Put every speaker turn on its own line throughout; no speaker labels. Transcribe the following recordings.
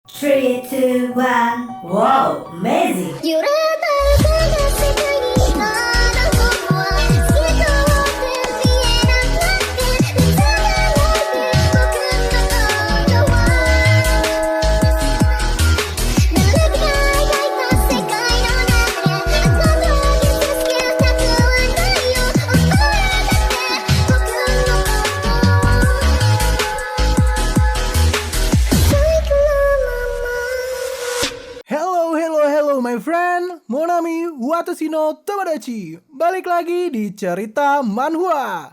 Three, two, one. Wow, amazing!
揺れた歌が世界にまだ僕は透き通って見えなくなって見つめないで僕の心は濡れて描いた世界の中であなたを傷つけたくはないよ溺れて僕の心最後のまま
Hello my friend, Monami Watashi no Tomodachi. Balik lagi di cerita manhwa.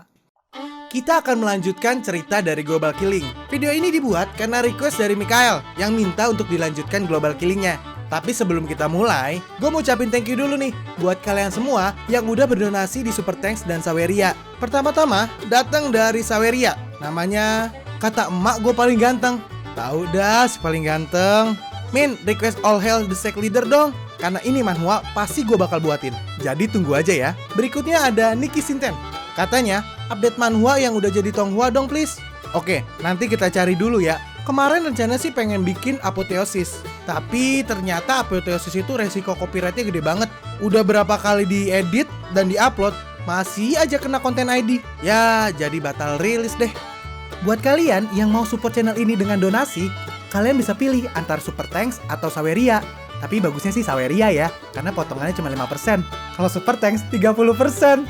Kita akan melanjutkan cerita dari Global Killing. Video ini dibuat karena request dari Mikael yang minta untuk dilanjutkan Global Killingnya. Tapi sebelum kita mulai, gue mau ucapin thank you dulu nih buat kalian semua yang udah berdonasi di Super Thanks dan Saweria. Pertama-tama datang dari Saweria, namanya kata emak gue paling ganteng. Tahu dah si paling ganteng. Min, request all hell the sect leader dong. Karena ini manhwa pasti gue bakal buatin. Jadi tunggu aja ya. Berikutnya ada Niki Sinten. Katanya, update manhwa yang udah jadi tonghua dong please. Oke, nanti kita cari dulu ya. Kemarin rencana sih pengen bikin apoteosis. Tapi ternyata apoteosis itu resiko copyrightnya gede banget. Udah berapa kali diedit dan diupload, masih aja kena konten ID. Ya, jadi batal rilis deh. Buat kalian yang mau support channel ini dengan donasi, kalian bisa pilih antara Super Thanks atau Saweria. Tapi bagusnya sih Saweria ya, karena potongannya cuma 5%. Kalau Super Thanks 30%.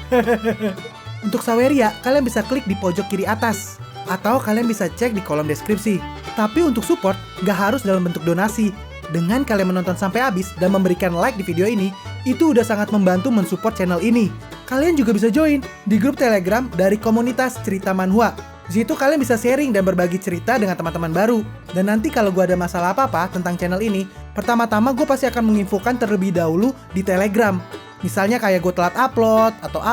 Untuk Saweria, kalian bisa klik di pojok kiri atas. Atau kalian bisa cek di kolom deskripsi. Tapi untuk support, nggak harus dalam bentuk donasi. Dengan kalian menonton sampai habis dan memberikan like di video ini, itu udah sangat membantu mensupport channel ini. Kalian juga bisa join di grup Telegram dari komunitas Cerita Manhwa. Di situ kalian bisa sharing dan berbagi cerita dengan teman-teman baru. Dan nanti kalau gue ada masalah apa-apa tentang channel ini, pertama-tama gue pasti akan menginfokan terlebih dahulu di Telegram. Misalnya kayak gue telat upload, atau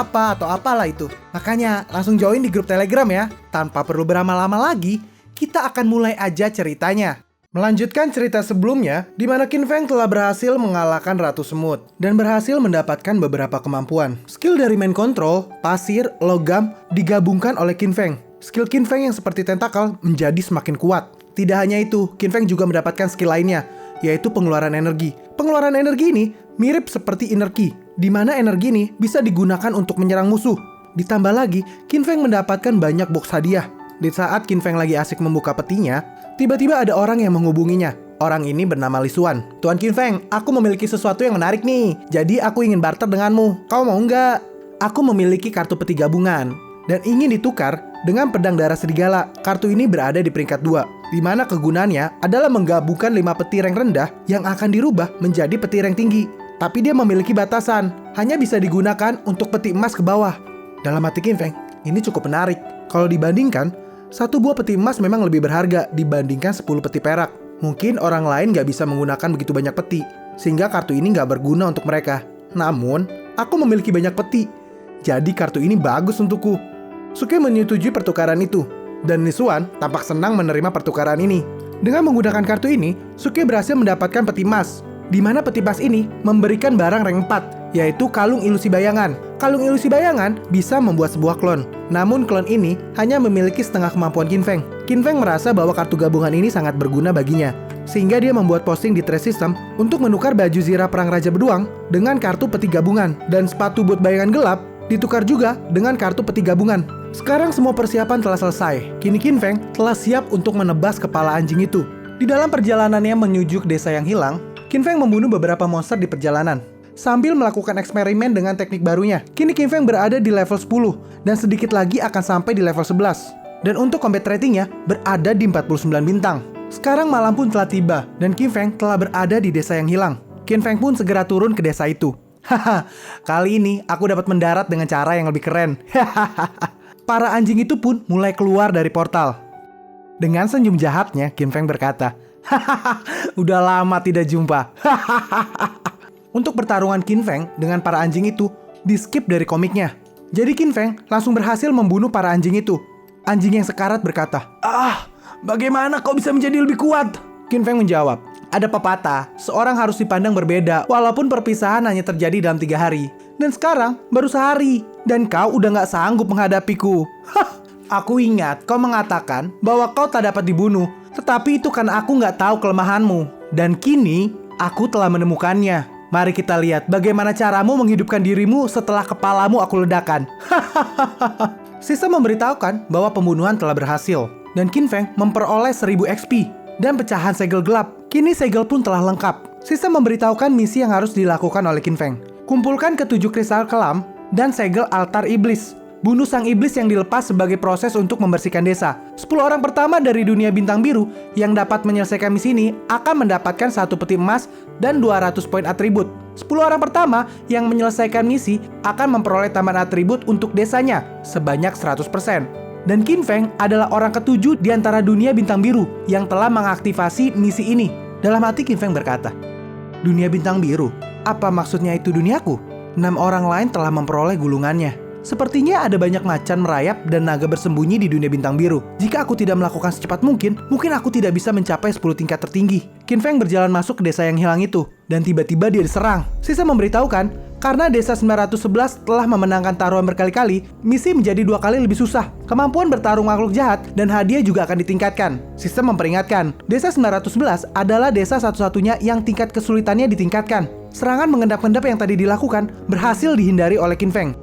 apalah itu. Makanya langsung join di grup Telegram ya. Tanpa perlu berlama-lama lagi, kita akan mulai aja ceritanya. Melanjutkan cerita sebelumnya, di mana Qin Feng telah berhasil mengalahkan Ratu Semut dan berhasil mendapatkan beberapa kemampuan. Skill dari main control, pasir, logam digabungkan oleh Qin Feng. Skill Qin Feng yang seperti tentakel menjadi semakin kuat. Tidak hanya itu, Qin Feng juga mendapatkan skill lainnya, yaitu pengeluaran energi. Pengeluaran energi ini mirip seperti inner ki, di mana energi ini bisa digunakan untuk menyerang musuh. Ditambah lagi, Qin Feng mendapatkan banyak box hadiah. Di saat Qin Feng lagi asik membuka petinya, tiba-tiba ada orang yang menghubunginya. Orang ini bernama Li Xuan. Tuan Qin Feng, aku memiliki sesuatu yang menarik nih. Jadi aku ingin barter denganmu. Kau mau nggak? Aku memiliki kartu peti gabungan dan ingin ditukar dengan pedang darah serigala. Kartu ini berada di peringkat 2, di mana kegunaannya adalah menggabungkan 5 peti rank rendah yang akan dirubah menjadi peti rank tinggi. Tapi dia memiliki batasan, hanya bisa digunakan untuk peti emas ke bawah. Dalam hati Qin Feng, ini cukup menarik. Kalau dibandingkan, satu buah peti emas memang lebih berharga dibandingkan 10 peti perak. Mungkin orang lain nggak bisa menggunakan begitu banyak peti, sehingga kartu ini nggak berguna untuk mereka. Namun, aku memiliki banyak peti, jadi kartu ini bagus untukku. Suke menyetujui pertukaran itu, dan Li Xuan tampak senang menerima pertukaran ini. Dengan menggunakan kartu ini, Suke berhasil mendapatkan peti emas, di mana peti emas ini memberikan barang rank 4, yaitu kalung ilusi bayangan. Kalung ilusi bayangan bisa membuat sebuah klon, namun klon ini hanya memiliki setengah kemampuan Qin Feng. Qin Feng merasa bahwa kartu gabungan ini sangat berguna baginya, sehingga dia membuat posting di Trade System untuk menukar baju zirah perang Raja Beduang dengan kartu peti gabungan, dan sepatu boot bayangan gelap ditukar juga dengan kartu peti gabungan. Sekarang semua persiapan telah selesai. Kini Qin Feng telah siap untuk menebas kepala anjing itu. Di dalam perjalanannya menuju ke desa yang hilang, Qin Feng membunuh beberapa monster di perjalanan sambil melakukan eksperimen dengan teknik barunya. Kini Qin Feng berada di level 10 dan sedikit lagi akan sampai di level 11. Dan untuk combat ratingnya berada di 49 bintang. Sekarang malam pun telah tiba dan Qin Feng telah berada di desa yang hilang. Qin Feng pun segera turun ke desa itu. Haha, kali ini aku dapat mendarat dengan cara yang lebih keren. Para anjing itu pun mulai keluar dari portal. Dengan senyum jahatnya, Qin Feng berkata, "Hahaha, udah lama tidak jumpa." Untuk pertarungan Qin Feng dengan para anjing itu di-skip dari komiknya. Jadi Qin Feng langsung berhasil membunuh para anjing itu. Anjing yang sekarat berkata, bagaimana kau bisa menjadi lebih kuat?" Qin Feng menjawab, "Ada pepatah, seorang harus dipandang berbeda walaupun perpisahan hanya terjadi dalam 3 hari. Dan sekarang baru sehari, dan kau udah gak sanggup menghadapiku." Aku ingat kau mengatakan bahwa kau tak dapat dibunuh, Tetapi itu karena aku nggak tahu kelemahanmu. Dan kini, aku telah menemukannya. Mari kita lihat bagaimana caramu menghidupkan dirimu setelah kepalamu aku ledakan. System memberitahukan bahwa pembunuhan telah berhasil. Dan Qin Feng memperoleh 1000 XP. Dan pecahan segel gelap. Kini segel pun telah lengkap. System memberitahukan misi yang harus dilakukan oleh Qin Feng. Kumpulkan ke-7 kristal kelam dan segel altar iblis. Bunuh sang iblis yang dilepas sebagai proses untuk membersihkan desa. 10 orang pertama dari dunia bintang biru yang dapat menyelesaikan misi ini akan mendapatkan 1 peti emas dan 200 poin atribut. 10 orang pertama yang menyelesaikan misi akan memperoleh tambahan atribut untuk desanya sebanyak 100%. Dan Qin Feng adalah orang ke-7 di antara dunia bintang biru yang telah mengaktifasi misi ini. Dalam hati Qin Feng berkata, "Dunia bintang biru? Apa maksudnya itu duniaku?" 6 orang lain telah memperoleh gulungannya. Sepertinya ada banyak macan merayap dan naga bersembunyi di dunia bintang biru. Jika aku tidak melakukan secepat mungkin aku tidak bisa mencapai 10 tingkat tertinggi. Qin Feng berjalan masuk ke desa yang hilang itu, dan tiba-tiba dia diserang. System memberitahukan, karena desa 911 telah memenangkan taruhan berkali-kali, misi menjadi 2 kali lebih susah. Kemampuan bertarung makhluk jahat dan hadiah juga akan ditingkatkan. System memperingatkan, desa 911 adalah desa satu-satunya yang tingkat kesulitannya ditingkatkan. Serangan mengendap-endap yang tadi dilakukan berhasil dihindari oleh Qin Feng.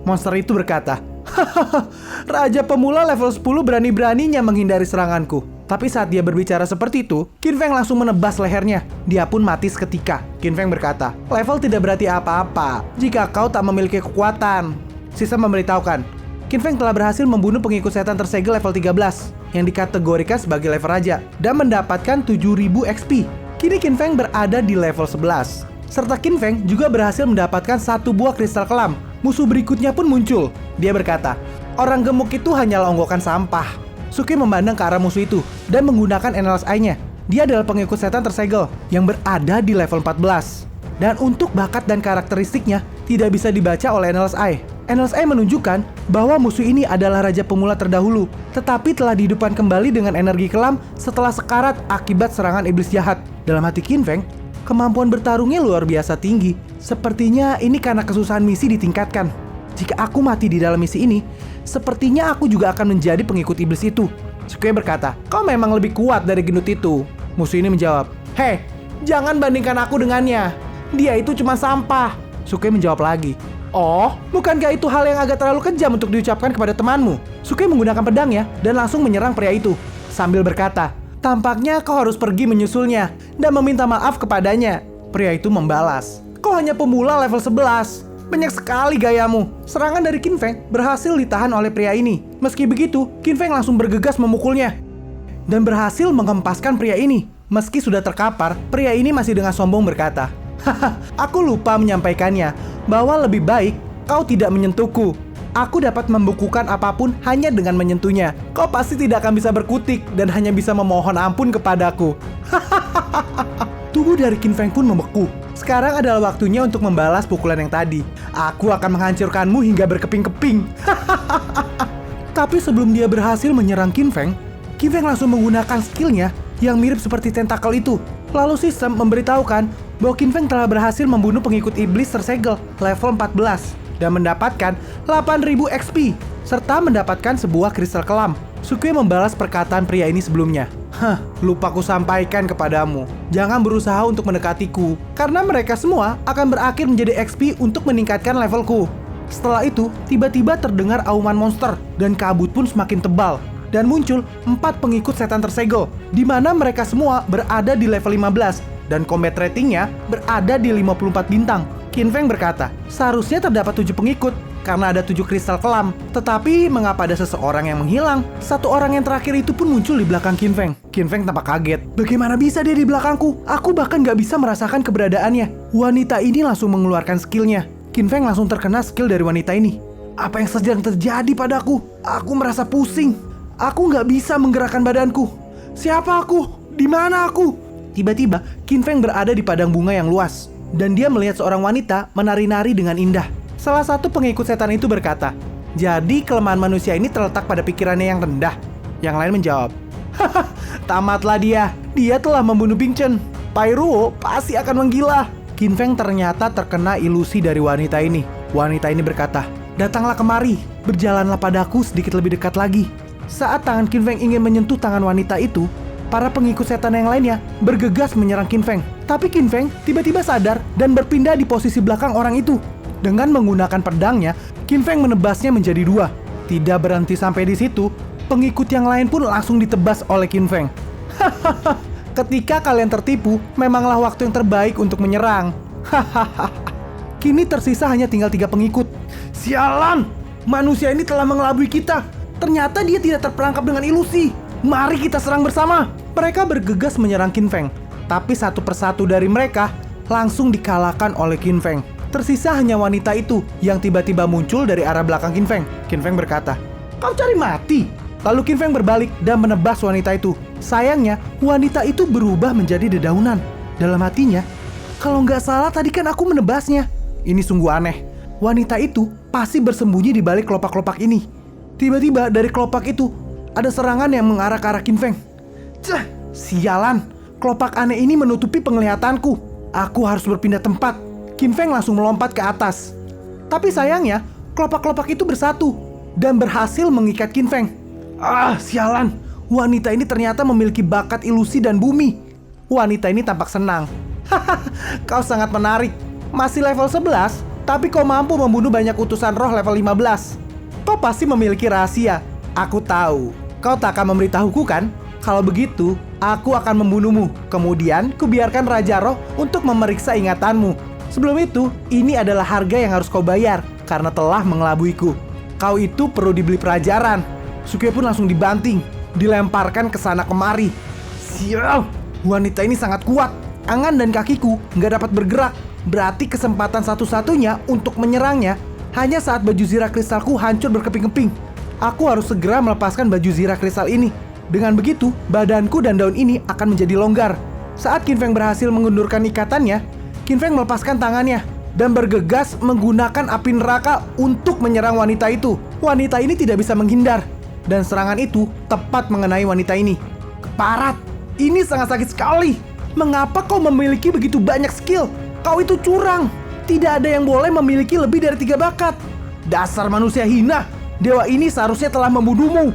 Monster itu berkata, "Hahaha, Raja pemula level 10 berani-beraninya menghindari seranganku." Tapi saat dia berbicara seperti itu, Qin Feng langsung menebas lehernya. Dia pun mati seketika. Qin Feng berkata, "Level tidak berarti apa-apa jika kau tak memiliki kekuatan." System memberitahukan, Qin Feng telah berhasil membunuh pengikut setan tersegel level 13 yang dikategorikan sebagai level raja dan mendapatkan 7000 XP. Kini Qin Feng berada di level 11. Serta Qin Feng juga berhasil mendapatkan 1 buah kristal kelam. Musuh berikutnya pun muncul. Dia berkata, "Orang gemuk itu hanyalah onggokan sampah." Suki memandang ke arah musuh itu dan menggunakan Endless Eye-nya. Dia adalah pengikut setan tersegel yang berada di level 14. Dan untuk bakat dan karakteristiknya tidak bisa dibaca oleh Endless Eye. Endless Eye menunjukkan bahwa musuh ini adalah raja pemula terdahulu, tetapi telah dihidupkan kembali dengan energi kelam setelah sekarat akibat serangan iblis jahat. Dalam hati Qin Feng, kemampuan bertarungnya luar biasa tinggi. Sepertinya ini karena kesusahan misi ditingkatkan. Jika aku mati di dalam misi ini, sepertinya aku juga akan menjadi pengikut iblis itu. Suki berkata, "Kau memang lebih kuat dari gendut itu." Musuh ini menjawab, "Hei, jangan bandingkan aku dengannya. Dia itu cuma sampah." Suki menjawab lagi, "Oh, bukankah itu hal yang agak terlalu kejam untuk diucapkan kepada temanmu?" Suki menggunakan pedangnya dan langsung menyerang pria itu sambil berkata, "Tampaknya kau harus pergi menyusulnya dan meminta maaf kepadanya." Pria itu membalas, "Kau hanya pemula level 11. Banyak sekali gayamu." Serangan dari Qin Feng berhasil ditahan oleh pria ini. Meski begitu, Qin Feng langsung bergegas memukulnya dan berhasil menghempaskan pria ini. Meski sudah terkapar, pria ini masih dengan sombong berkata, "Haha, aku lupa menyampaikannya bahwa lebih baik kau tidak menyentuhku. Aku dapat membukukan apapun hanya dengan menyentuhnya. Kau pasti tidak akan bisa berkutik dan hanya bisa memohon ampun kepadaku." Tubuh dari Qin Feng pun membeku. Sekarang adalah waktunya untuk membalas pukulan yang tadi. Aku akan menghancurkanmu hingga berkeping-keping. Tapi sebelum dia berhasil menyerang Qin Feng langsung menggunakan skillnya yang mirip seperti tentakel itu. Lalu sistem memberitahukan bahwa Qin Feng telah berhasil membunuh pengikut iblis tersegel level 14 dan mendapatkan 8000 XP serta mendapatkan sebuah kristal kelam. Suki membalas perkataan pria ini sebelumnya. Lupa ku sampaikan kepadamu. Jangan berusaha untuk mendekatiku, karena mereka semua akan berakhir menjadi XP untuk meningkatkan levelku. Setelah itu, tiba-tiba terdengar auman monster, dan kabut pun semakin tebal. Dan muncul 4 pengikut setan tersegel, di mana mereka semua berada di level 15, dan combat ratingnya berada di 54 bintang. Qin Feng berkata, seharusnya terdapat 7 pengikut, karena ada 7 kristal kelam. Tetapi mengapa ada seseorang yang menghilang? 1 orang yang terakhir itu pun muncul di belakang Qin Feng. Qin Feng tampak kaget. Bagaimana bisa dia di belakangku? Aku bahkan gak bisa merasakan keberadaannya. Wanita ini langsung mengeluarkan skillnya. Qin Feng langsung terkena skill dari wanita ini. Apa yang sedang terjadi padaku? Aku merasa pusing. Aku gak bisa menggerakkan badanku. Siapa aku? Di mana aku? Tiba-tiba Qin Feng berada di padang bunga yang luas, dan dia melihat seorang wanita menari-nari dengan indah. Salah satu pengikut setan itu berkata, "Jadi kelemahan manusia ini terletak pada pikirannya yang rendah." Yang lain menjawab, "Haha, tamatlah dia. Dia telah membunuh Bing Chen. Pai Ruo pasti akan menggila." Qin Feng ternyata terkena ilusi dari wanita ini. Wanita ini berkata, "Datanglah kemari, berjalanlah padaku sedikit lebih dekat lagi." Saat tangan Qin Feng ingin menyentuh tangan wanita itu, para pengikut setan yang lainnya bergegas menyerang Qin Feng. Tapi Qin Feng tiba-tiba sadar dan berpindah di posisi belakang orang itu. Dengan menggunakan pedangnya, Qin Feng menebasnya menjadi 2. Tidak berhenti sampai di situ, pengikut yang lain pun langsung ditebas oleh Qin Feng. Hahaha, ketika kalian tertipu, memanglah waktu yang terbaik untuk menyerang. Hahaha. Kini tersisa hanya tinggal 3 pengikut. Sialan! Manusia ini telah mengelabui kita. Ternyata dia tidak terperangkap dengan ilusi. Mari kita serang bersama. Mereka bergegas menyerang Qin Feng. Tapi satu persatu dari mereka langsung dikalahkan oleh Qin Feng. Tersisa hanya wanita itu yang tiba-tiba muncul dari arah belakang Qin Feng. Qin Feng berkata, "Kau cari mati?" Lalu Qin Feng berbalik dan menebas wanita itu. Sayangnya, wanita itu berubah menjadi dedaunan. Dalam hatinya, kalau nggak salah tadi kan aku menebasnya. Ini sungguh aneh. Wanita itu pasti bersembunyi di balik kelopak-kelopak ini. Tiba-tiba dari kelopak itu ada serangan yang mengarah ke arah Qin Feng. Cah, sialan. Kelopak aneh ini menutupi penglihatanku. Aku harus berpindah tempat. Qin Feng langsung melompat ke atas. Tapi sayangnya, kelopak-kelopak itu bersatu dan berhasil mengikat Qin Feng. Ah, sialan. Wanita ini ternyata memiliki bakat ilusi dan bumi. Wanita ini tampak senang. Hahaha, kau sangat menarik. Masih level 11, tapi kau mampu membunuh banyak utusan roh level 15. Kau pasti memiliki rahasia. Aku tahu. Kau tak akan memberitahuku kan? Kalau begitu, aku akan membunuhmu. Kemudian, kubiarkan Raja Roh untuk memeriksa ingatanmu. Sebelum itu, ini adalah harga yang harus kau bayar karena telah mengelabuiku. Kau itu perlu dibeli pelajaran. Suke pun langsung dibanting, dilemparkan ke sana kemari. Sial, wanita ini sangat kuat. Tangan dan kakiku nggak dapat bergerak. Berarti kesempatan satu-satunya untuk menyerangnya hanya saat baju zirah kristalku hancur berkeping-keping. Aku harus segera melepaskan baju zirah kristal ini. Dengan begitu, badanku dan daun ini akan menjadi longgar. Saat Qin Feng berhasil mengundurkan ikatannya, Qin Feng melepaskan tangannya dan bergegas menggunakan api neraka untuk menyerang wanita itu. Wanita ini tidak bisa menghindar, dan serangan itu tepat mengenai wanita ini. Keparat, ini sangat sakit sekali. Mengapa kau memiliki begitu banyak skill? Kau itu curang. Tidak ada yang boleh memiliki lebih dari 3 bakat. Dasar manusia hina. Dewa ini seharusnya telah membunuhmu.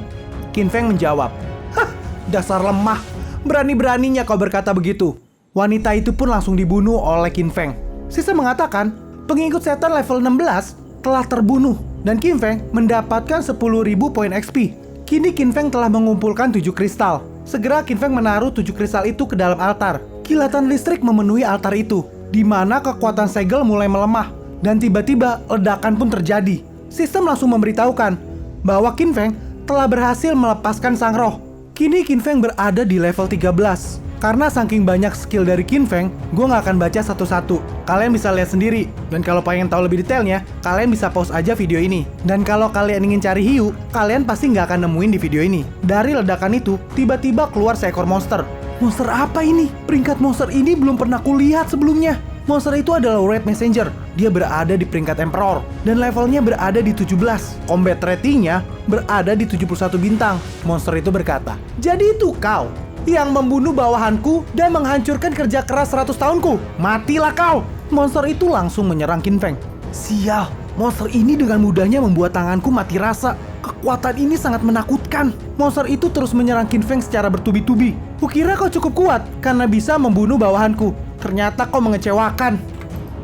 Qin Feng menjawab, "Hah, dasar lemah. Berani-beraninya kau berkata begitu." Wanita itu pun langsung dibunuh oleh Qin Feng. Sisa mengatakan, pengikut setan level 16 telah terbunuh dan Qin Feng mendapatkan 10.000 poin XP. Kini Qin Feng telah mengumpulkan 7 kristal. Segera Qin Feng menaruh 7 kristal itu ke dalam altar. Kilatan listrik memenuhi altar itu, di mana kekuatan segel mulai melemah dan tiba-tiba ledakan pun terjadi. Sistem langsung memberitahukan bahwa Qin Feng telah berhasil melepaskan sang roh. Kini Qin Feng berada di level 13. Karena saking banyak skill dari Qin Feng, gue gak akan baca satu-satu. Kalian bisa lihat sendiri. Dan kalau pengen tahu lebih detailnya, kalian bisa pause aja video ini. Dan kalau kalian ingin cari hiu, kalian pasti gak akan nemuin di video ini. Dari ledakan itu, tiba-tiba keluar seekor monster. Monster apa ini? Peringkat monster ini belum pernah kulihat sebelumnya. Monster itu adalah Red Messenger. Dia berada di peringkat Emperor dan levelnya berada di 17. Combat ratingnya berada di 71 bintang. Monster itu berkata, "Jadi itu kau yang membunuh bawahanku dan menghancurkan kerja keras 100 tahunku. Matilah kau!" Monster itu langsung menyerang Qin Feng. Sial, monster ini dengan mudahnya membuat tanganku mati rasa. Kekuatan ini sangat menakutkan. Monster itu terus menyerang Qin Feng secara bertubi-tubi. Kukira kau cukup kuat karena bisa membunuh bawahanku. Ternyata kau mengecewakan.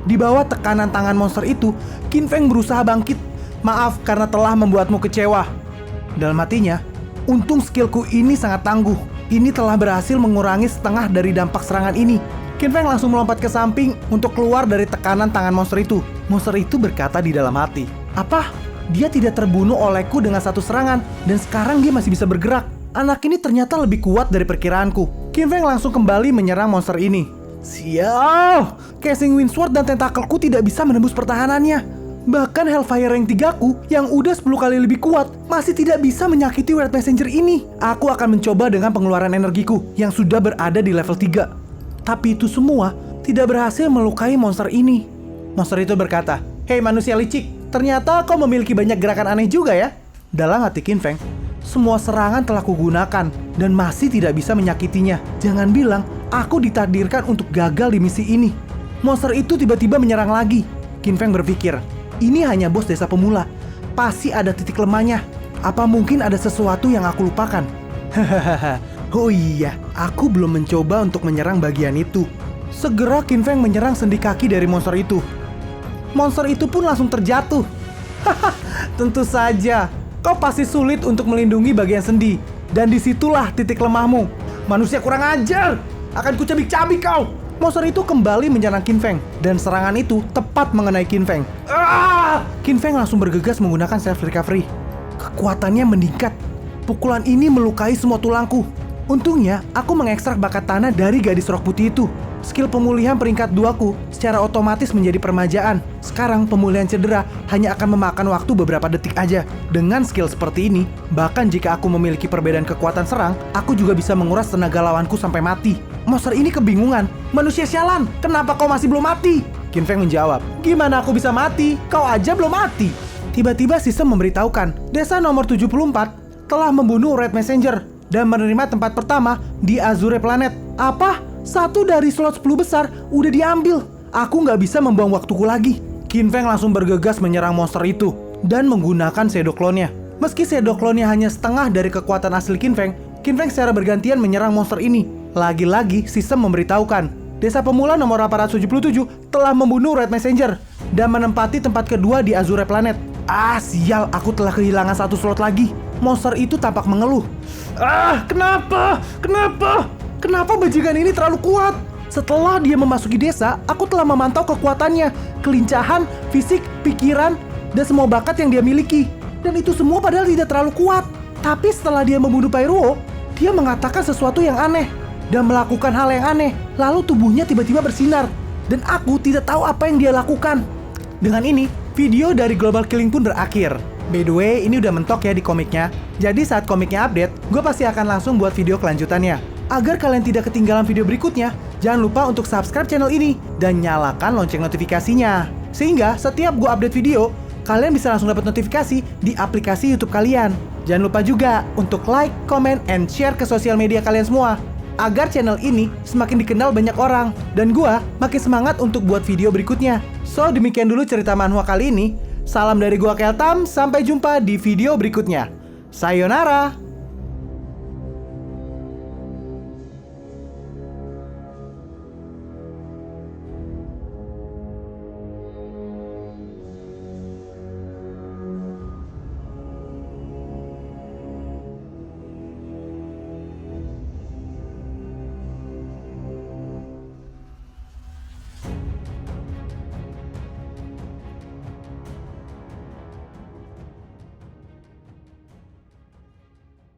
Di bawah tekanan tangan monster itu, Qin Feng berusaha bangkit. Maaf karena telah membuatmu kecewa. Dalam hatinya, untung skillku ini sangat tangguh. Ini telah berhasil mengurangi setengah dari dampak serangan ini. Qin Feng langsung melompat ke samping untuk keluar dari tekanan tangan monster itu. Monster itu berkata di dalam hati, "Apa? Dia tidak terbunuh olehku dengan satu serangan, dan sekarang dia masih bisa bergerak. Anak ini ternyata lebih kuat dari perkiraanku." Qin Feng langsung kembali menyerang monster ini. Sial! Casing Windsword dan tentakelku tidak bisa menembus pertahanannya. Bahkan Hellfire rank 3ku yang udah 10 kali lebih kuat masih tidak bisa menyakiti Red Messenger ini. Aku akan mencoba dengan pengeluaran energiku yang sudah berada di level 3. Tapi itu semua tidak berhasil melukai monster ini. Monster itu berkata, "Hei manusia licik, ternyata kau memiliki banyak gerakan aneh juga ya." Dalam hati Qin Feng, semua serangan telah kugunakan dan masih tidak bisa menyakitinya. Jangan bilang aku ditakdirkan untuk gagal di misi ini. Monster itu tiba-tiba menyerang lagi. Qin Feng berpikir, ini hanya bos desa pemula. Pasti ada titik lemahnya. Apa mungkin ada sesuatu yang aku lupakan? Hahaha. Oh iya, aku belum mencoba untuk menyerang bagian itu. Segera Qin Feng menyerang sendi kaki dari monster itu. Monster itu pun langsung terjatuh. Haha, tentu saja. Kau pasti sulit untuk melindungi bagian sendi. Dan disitulah titik lemahmu. Manusia kurang ajar. Akan kucabik-cabik kau. Monster itu kembali menyerang Qin Feng. Dan serangan itu tepat mengenai Qin Feng. Qin Feng langsung bergegas menggunakan self recovery. Kekuatannya meningkat. Pukulan ini melukai semua tulangku. Untungnya, aku mengekstrak bakat tanah dari gadis rok putih itu. Skill pemulihan peringkat 2ku secara otomatis menjadi permajaan. Sekarang pemulihan cedera hanya akan memakan waktu beberapa detik aja. Dengan skill seperti ini, bahkan jika aku memiliki perbedaan kekuatan serang, aku juga bisa menguras tenaga lawanku sampai mati. Monster ini kebingungan. Manusia sialan, kenapa kau masih belum mati? Qin Feng menjawab, gimana aku bisa mati? Kau aja belum mati. Tiba-tiba sistem memberitahukan, desa nomor 74 telah membunuh Red Messenger dan menerima tempat pertama di Azure Planet. Apa? Satu dari slot 10 besar udah diambil. Aku nggak bisa membuang waktuku lagi. Qin Feng langsung bergegas menyerang monster itu dan menggunakan Shadow Clone-nya. Meski Shadow Clone-nya hanya setengah dari kekuatan asli Qin Feng secara bergantian menyerang monster ini. Lagi-lagi sistem memberitahukan, desa pemula nomor 877 telah membunuh Red Messenger dan menempati tempat kedua di Azure Planet. Sial, aku telah kehilangan satu slot lagi. Monster itu tampak mengeluh. Kenapa? Kenapa bajingan ini terlalu kuat? Setelah dia memasuki desa, aku telah memantau kekuatannya, kelincahan, fisik, pikiran, dan semua bakat yang dia miliki. Dan itu semua padahal tidak terlalu kuat. Tapi setelah dia membunuh Pyruo, dia mengatakan sesuatu yang aneh dan melakukan hal yang aneh. Lalu tubuhnya tiba-tiba bersinar. Dan aku tidak tahu apa yang dia lakukan. Dengan ini, video dari Global Killing pun berakhir. By the way, ini udah mentok ya di komiknya. Jadi saat komiknya update, gue pasti akan langsung buat video kelanjutannya. Agar kalian tidak ketinggalan video berikutnya, jangan lupa untuk subscribe channel ini dan nyalakan lonceng notifikasinya. Sehingga setiap gue update video, kalian bisa langsung dapat notifikasi di aplikasi YouTube kalian. Jangan lupa juga untuk like, comment, and share ke sosial media kalian semua. Agar channel ini semakin dikenal banyak orang. Dan gue makin semangat untuk buat video berikutnya. So, demikian dulu cerita manhwa kali ini. Salam dari gua Keltam, sampai jumpa di video berikutnya. Sayonara!